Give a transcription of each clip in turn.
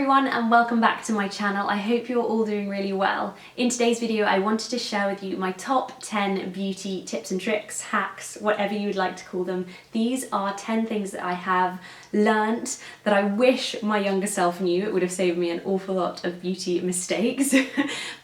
everyone and welcome back to my channel. I hope you're all doing really well. In today's video I wanted to share with you my top 10 beauty tips and tricks, hacks, whatever you would like to call them. These are 10 things that I have learnt that I wish my younger self knew. It would have saved me an awful lot of beauty mistakes.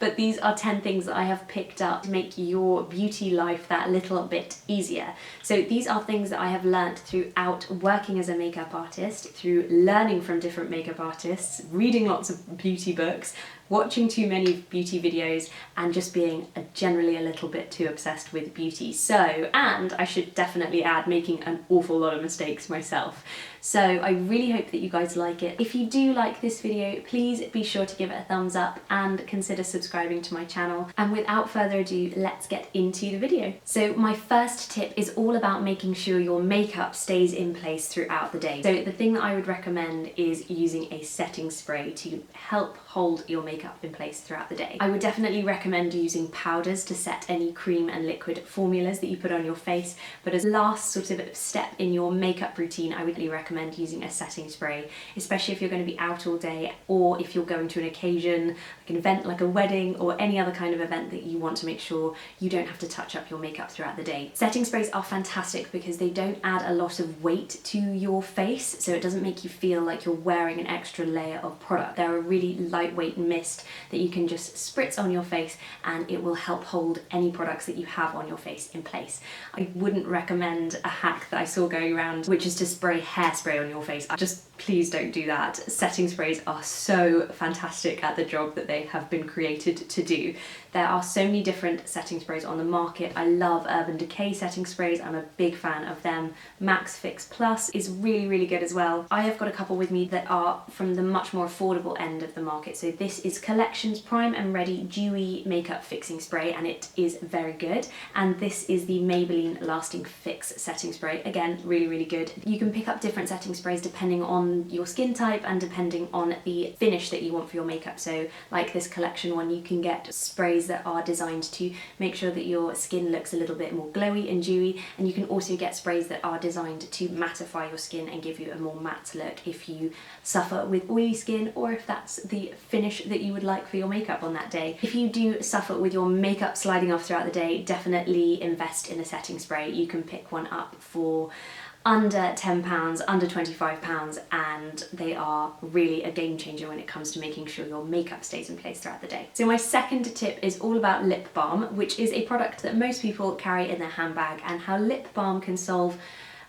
But these are 10 things that I have picked up to make your beauty life that little bit easier. So these are things that I have learnt throughout working as a makeup artist, through learning from different makeup artists, reading lots of beauty books, watching too many beauty videos, and just being generally a little bit too obsessed with beauty. So, and I should definitely add, making an awful lot of mistakes myself. So I really hope that you guys like it. If you do like this video, please be sure to give it a thumbs up and consider subscribing to my channel. And without further ado, let's get into the video. So my first tip is all about making sure your makeup stays in place throughout the day. So the thing that I would recommend is using a setting spray to help hold your makeup in place throughout the day. I would definitely recommend using powders to set any cream and liquid formulas that you put on your face, but as last sort of step in your makeup routine, I would really recommend using a setting spray, especially if you're going to be out all day, or if you're going to an occasion, like an event like a wedding or any other kind of event that you want to make sure you don't have to touch up your makeup throughout the day. Setting sprays are fantastic because they don't add a lot of weight to your face, so it doesn't make you feel like you're wearing an extra layer of product. They're a really lightweight mist that you can just spritz on your face and it will help hold any products that you have on your face in place. I wouldn't recommend a hack that I saw going around, which is to spray hairspray on your face. Please don't do that. Setting sprays are so fantastic at the job that they have been created to do. There are so many different setting sprays on the market. I love Urban Decay setting sprays. I'm a big fan of them. Max Fix Plus is really good as well. I have got a couple with me that are from the much more affordable end of the market. So this is Collection's Prime and Ready Dewy Makeup Fixing Spray, and it is very good. And this is the Maybelline Lasting Fix setting spray. Again, really good. You can pick up different setting sprays depending on your skin type and depending on the finish that you want for your makeup. So like this Collection one, you can get sprays that are designed to make sure that your skin looks a little bit more glowy and dewy, and you can also get sprays that are designed to mattify your skin and give you a more matte look if you suffer with oily skin, or if that's the finish that you would like for your makeup on that day. If you do suffer with your makeup sliding off throughout the day, definitely invest in a setting spray. You can pick one up for under £10, under £25, and they are really a game changer when it comes to making sure your makeup stays in place throughout the day. So my second tip is all about lip balm, which is a product that most people carry in their handbag, and how lip balm can solve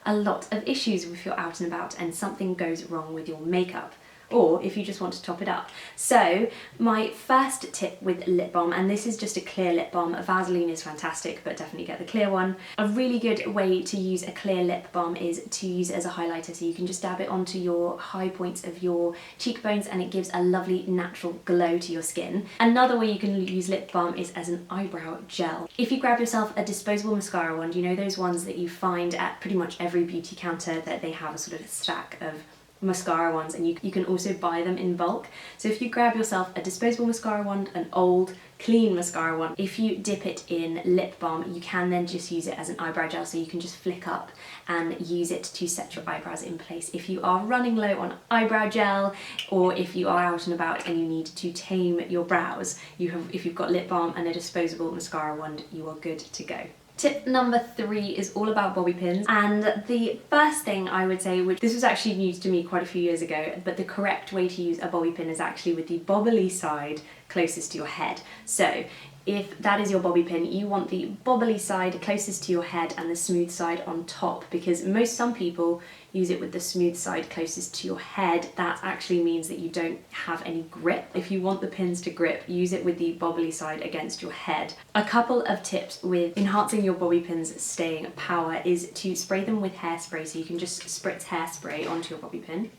a lot of issues if you're out and about and something goes wrong with your makeup, or if you just want to top it up. So my first tip with lip balm, and this is just a clear lip balm. A Vaseline is fantastic, but definitely get the clear one. A really good way to use a clear lip balm is to use it as a highlighter, so you can just dab it onto your high points of your cheekbones and it gives a lovely natural glow to your skin. Another way you can use lip balm is as an eyebrow gel. If you grab yourself a disposable mascara wand, you know those ones that you find at pretty much every beauty counter, that they have a sort of stack of mascara wands, and you can also buy them in bulk. So if you grab yourself a disposable mascara wand, an old clean mascara wand, if you dip it in lip balm, you can then just use it as an eyebrow gel, so you can just flick up and use it to set your eyebrows in place. If you are running low on eyebrow gel, or if you are out and about and you need to tame your brows, if you've got lip balm and a disposable mascara wand, you are good to go. Tip number 3 is all about bobby pins, and the first thing I would say, which this was actually news to me quite a few years ago, but the correct way to use a bobby pin is actually with the bobbly side closest to your head. So if that is your bobby pin, you want the bobbly side closest to your head and the smooth side on top, because some people use it with the smooth side closest to your head. That actually means that you don't have any grip. If you want the pins to grip, use it with the bobbly side against your head. A couple of tips with enhancing your bobby pins staying power is to spray them with hairspray. So you can just spritz hairspray onto your bobby pin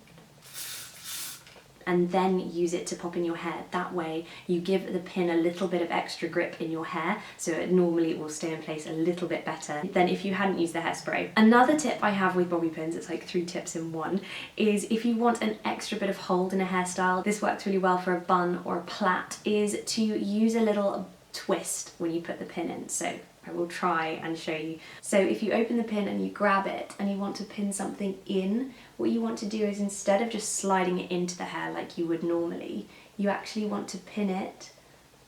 and then use it to pop in your hair. That way you give the pin a little bit of extra grip in your hair, so it normally will stay in place a little bit better than if you hadn't used the hairspray. Another tip I have with bobby pins, it's like 3 tips in one, is if you want an extra bit of hold in a hairstyle, this works really well for a bun or a plait, is to use a little twist when you put the pin in. So I will try and show you. So if you open the pin and you grab it and you want to pin something in, what you want to do is, instead of just sliding it into the hair like you would normally, you actually want to pin it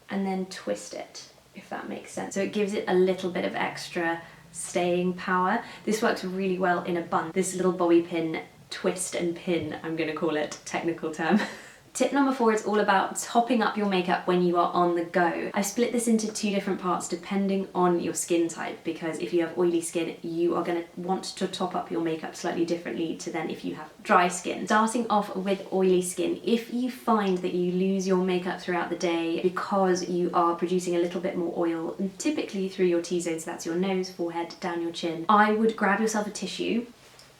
and then twist it, if that makes sense. So it gives it a little bit of extra staying power. This works really well in a bun. This little bobby pin, twist and pin, I'm gonna call it, technical term. Tip number 4 is all about topping up your makeup when you are on the go. I've split this into 2 different parts depending on your skin type, because if you have oily skin, you are going to want to top up your makeup slightly differently to then if you have dry skin. Starting off with oily skin, if you find that you lose your makeup throughout the day because you are producing a little bit more oil, typically through your T-zones, that's your nose, forehead, down your chin, I would grab yourself a tissue,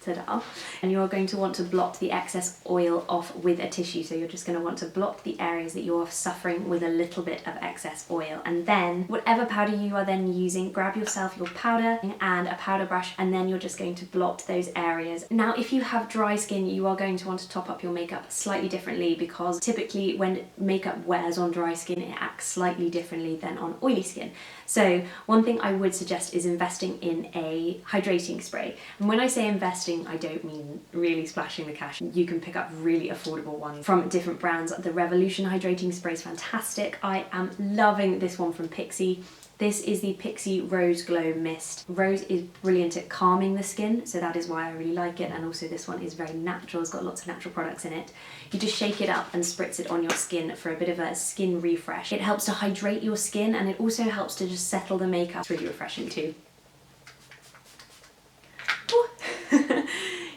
ta-da, and you're going to want to blot the excess oil off with a tissue. So you're just going to want to blot the areas that you're suffering with a little bit of excess oil, and then whatever powder you are then using, grab yourself your powder and a powder brush, and then you're just going to blot those areas. Now if you have dry skin, you are going to want to top up your makeup slightly differently, because typically when makeup wears on dry skin, it acts slightly differently than on oily skin. So one thing I would suggest is investing in a hydrating spray. And when I say investing, I don't mean really splashing the cash. You can pick up really affordable ones from different brands. The Revolution hydrating spray is fantastic. I am loving this one from Pixi. This is the Pixi Rose Glow Mist. Rose is brilliant at calming the skin, so that is why I really like it. And also this one is very natural, it's got lots of natural products in it. You just shake it up and spritz it on your skin for a bit of a skin refresh. It helps to hydrate your skin, and it also helps to just settle the makeup. It's really refreshing too.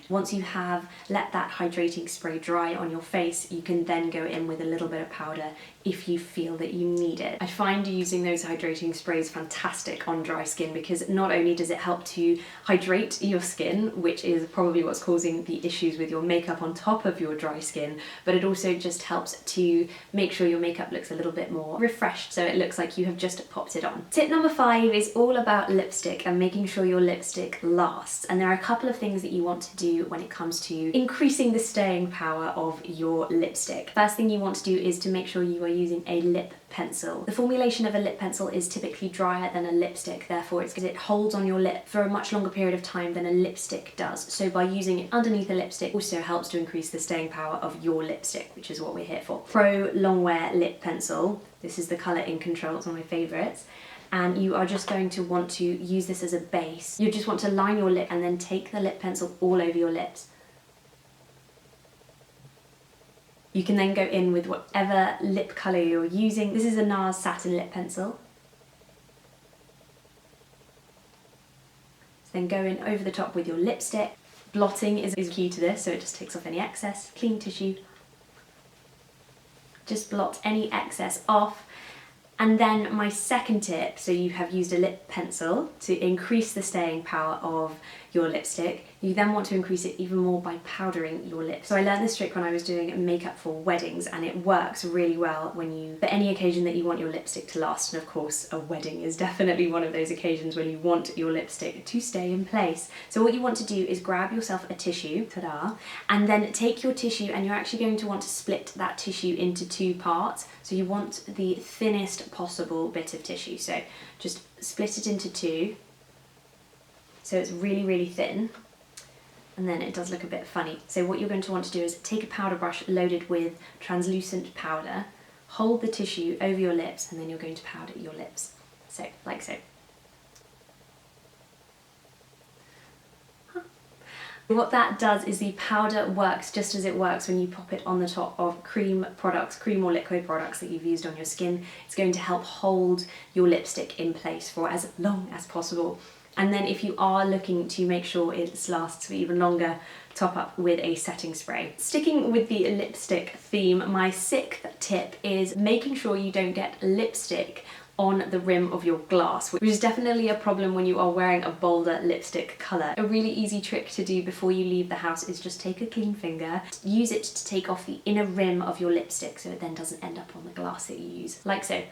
Once you have let that hydrating spray dry on your face, you can then go in with a little bit of powder if you feel that you need it. I find using those hydrating sprays fantastic on dry skin, because not only does it help to hydrate your skin, which is probably what's causing the issues with your makeup on top of your dry skin, but it also just helps to make sure your makeup looks a little bit more refreshed, so it looks like you have just popped it on. Tip number 5 is all about lipstick and making sure your lipstick lasts. And there are a couple of things that you want to do when it comes to increasing the staying power of your lipstick. First thing you want to do is to make sure you are using a lip pencil. The formulation of a lip pencil is typically drier than a lipstick, therefore it holds on your lip for a much longer period of time than a lipstick does. So by using it underneath a lipstick also helps to increase the staying power of your lipstick, which is what we're here for. Pro Longwear Lip Pencil. This is the colour In Control, it's one of my favourites. And you are just going to want to use this as a base. You just want to line your lip and then take the lip pencil all over your lips. You can then go in with whatever lip colour you're using. This is a NARS Satin lip pencil. So then go in over the top with your lipstick. Blotting is key to this, so it just takes off any excess. Clean tissue. Just blot any excess off. And then my second tip, so you have used a lip pencil to increase the staying power of your lipstick. You then want to increase it even more by powdering your lips. So I learned this trick when I was doing makeup for weddings, and it works really well for any occasion that you want your lipstick to last. And of course, a wedding is definitely one of those occasions when you want your lipstick to stay in place. So what you want to do is grab yourself a tissue, ta-da, and then take your tissue, and you're actually going to want to split that tissue into 2 parts. So you want the thinnest possible bit of tissue. So just split it into 2. So it's really, really thin. And then it does look a bit funny. So what you're going to want to do is take a powder brush loaded with translucent powder, hold the tissue over your lips, and then you're going to powder your lips. So, like so. What that does is the powder works just as it works when you pop it on the top of cream products, cream or liquid products that you've used on your skin. It's going to help hold your lipstick in place for as long as possible. And then if you are looking to make sure it lasts for even longer, top up with a setting spray. Sticking with the lipstick theme, my 6th tip is making sure you don't get lipstick on the rim of your glass, which is definitely a problem when you are wearing a bolder lipstick colour. A really easy trick to do before you leave the house is just take a clean finger, use it to take off the inner rim of your lipstick so it then doesn't end up on the glass that you use, like so.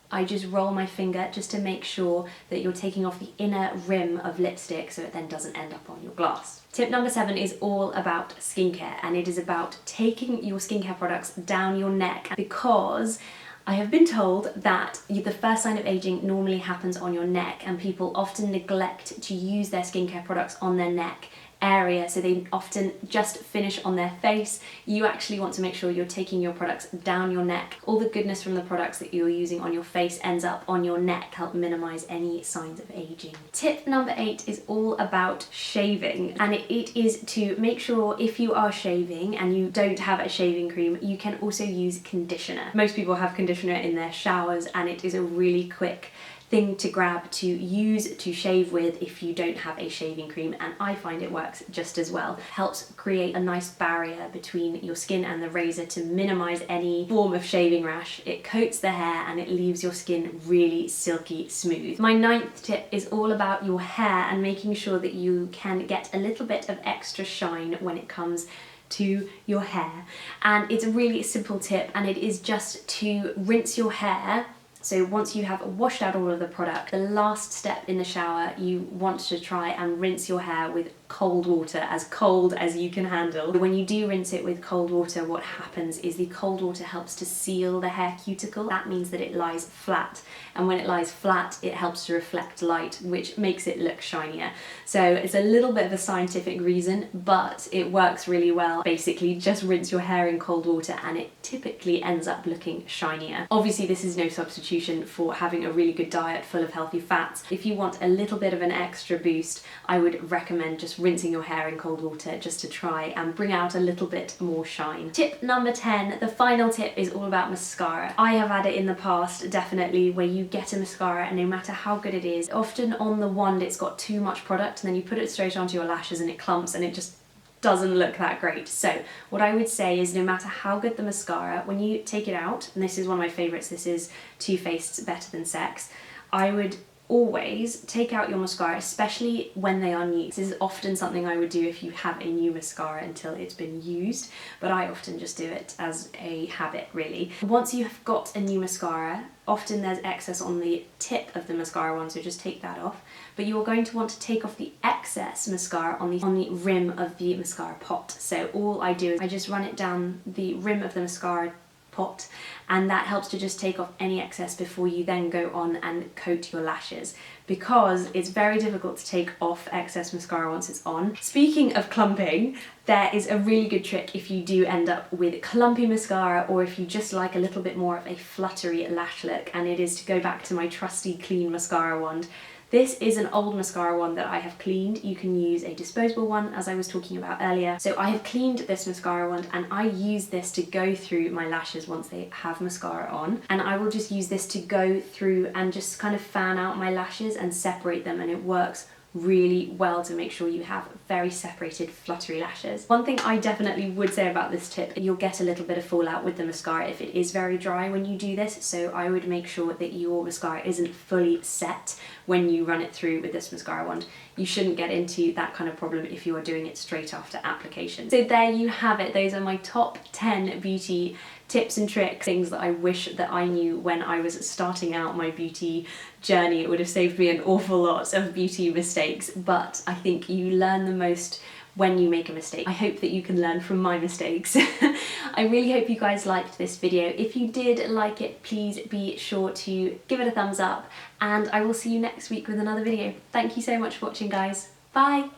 I just roll my finger just to make sure that you're taking off the inner rim of lipstick so it then doesn't end up on your glass. Tip number 7 is all about skincare, and it is about taking your skincare products down your neck, because I have been told that the first sign of aging normally happens on your neck, and people often neglect to use their skincare products on their neck area, so they often just finish on their face. You actually want to make sure you're taking your products down your neck. All the goodness from the products that you're using on your face ends up on your neck, help minimize any signs of aging. Tip number 8 is all about shaving, and it is to make sure if you are shaving and you don't have a shaving cream, you can also use conditioner. Most people have conditioner in their showers, and it is a really quick thing to grab to use to shave with if you don't have a shaving cream, and I find it works just as well. Helps create a nice barrier between your skin and the razor to minimize any form of shaving rash. It coats the hair and it leaves your skin really silky smooth. My 9th tip is all about your hair and making sure that you can get a little bit of extra shine when it comes to your hair. And it's a really simple tip, and it is just to rinse your hair. So once you have washed out all of the product, the last step in the shower, you want to try and rinse your hair with cold water, as cold as you can handle. When you do rinse it with cold water, what happens is the cold water helps to seal the hair cuticle. That means that it lies flat, and when it lies flat, it helps to reflect light, which makes it look shinier. So it's a little bit of a scientific reason, but it works really well. Basically, just rinse your hair in cold water and it typically ends up looking shinier. Obviously, this is no substitution for having a really good diet full of healthy fats. If you want a little bit of an extra boost, I would recommend just rinsing your hair in cold water just to try and bring out a little bit more shine. Tip number 10, the final tip, is all about mascara. I have had it in the past, definitely, where you get a mascara and no matter how good it is, often on the wand it's got too much product and then you put it straight onto your lashes and it clumps and it just doesn't look that great. So what I would say is, no matter how good the mascara, when you take it out, and this is one of my favourites, this is Too Faced's Better Than Sex, I would always take out your mascara, especially when they are new. This is often something I would do if you have a new mascara until it's been used, but I often just do it as a habit, really. Once you have got a new mascara, often there's excess on the tip of the mascara one, so just take that off. But you're going to want to take off the excess mascara on the rim of the mascara pot. So all I do is I just run it down the rim of the mascara pot, and that helps to just take off any excess before you then go on and coat your lashes, because it's very difficult to take off excess mascara once it's on. Speaking of clumping, there is a really good trick if you do end up with clumpy mascara, or if you just like a little bit more of a fluttery lash look, and it is to go back to my trusty clean mascara wand. This is an old mascara wand that I have cleaned. You can use a disposable one, as I was talking about earlier. So I have cleaned this mascara wand and I use this to go through my lashes once they have mascara on. And I will just use this to go through and just kind of fan out my lashes and separate them, and it works really well to make sure you have very separated fluttery lashes. One thing I definitely would say about this tip, you'll get a little bit of fallout with the mascara if it is very dry when you do this, so I would make sure that your mascara isn't fully set when you run it through with this mascara wand. You shouldn't get into that kind of problem if you are doing it straight after application. So there you have it. Those are my top 10 beauty tips and tricks, things that I wish that I knew when I was starting out my beauty journey. It would have saved me an awful lot of beauty mistakes, but I think you learn the most when you make a mistake. I hope that you can learn from my mistakes. I really hope you guys liked this video. If you did like it, please be sure to give it a thumbs up, and I will see you next week with another video. Thank you so much for watching, guys. Bye!